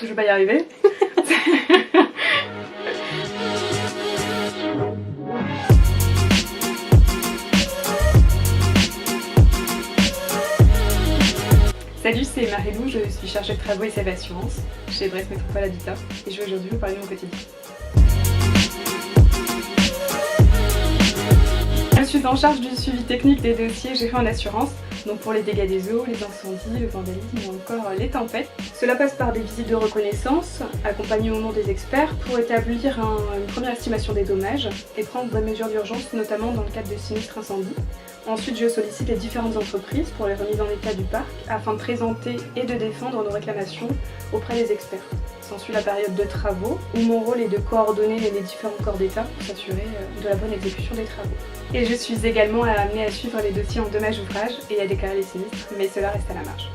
Je vais pas y arriver. Salut, c'est Marilou, je suis chargée de travaux et services assurances chez Brest Métropole Habitat et je vais aujourd'hui vous parler de mon quotidien. Je suis en charge du suivi technique des dossiers gérés en assurance, donc pour les dégâts des eaux, les incendies, le vandalisme ou encore les tempêtes. Cela passe par des visites de reconnaissance, accompagnées au nom des experts, pour établir une première estimation des dommages et prendre des mesures d'urgence, notamment dans le cadre de sinistres incendies. Ensuite, je sollicite les différentes entreprises pour les remises en état du parc afin de présenter et de défendre nos réclamations auprès des experts. S'ensuit la période de travaux où mon rôle est de coordonner les différents corps d'État pour s'assurer de la bonne exécution des travaux. Et je suis également amenée à suivre les dossiers en dommages ouvrages et à déclarer les sinistres, mais cela reste à la marge.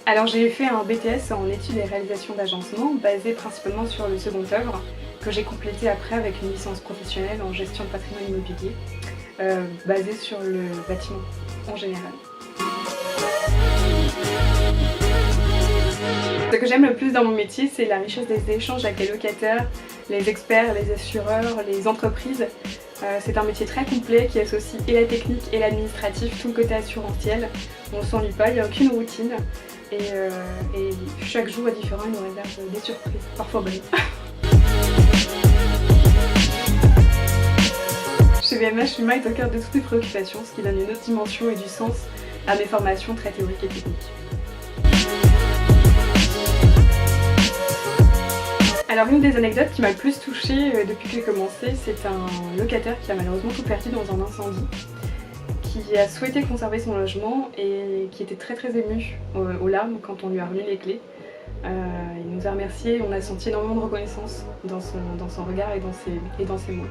Alors j'ai fait un BTS en études et réalisations d'agencement basé principalement sur le second œuvre que j'ai complété après avec une licence professionnelle en gestion de patrimoine immobilier basée sur le bâtiment en général. Ce que j'aime le plus dans mon métier, c'est la richesse des échanges avec les locataires, les experts, les assureurs, les entreprises. C'est un métier très complet qui associe et la technique et l'administratif, tout le côté assurantiel. On ne s'ennuie pas, il n'y a aucune routine et chaque jour est différent, il nous réserve des surprises, parfois bonnes. Chez VMH, l'humain est au cœur de toutes mes préoccupations, ce qui donne une autre dimension et du sens à mes formations très théoriques et techniques. Alors une des anecdotes qui m'a le plus touchée depuis que j'ai commencé, c'est un locataire qui a malheureusement tout perdu dans un incendie, qui a souhaité conserver son logement et qui était très ému aux larmes quand on lui a remis les clés. Il nous a remerciés, on a senti énormément de reconnaissance dans son regard et dans ses mots.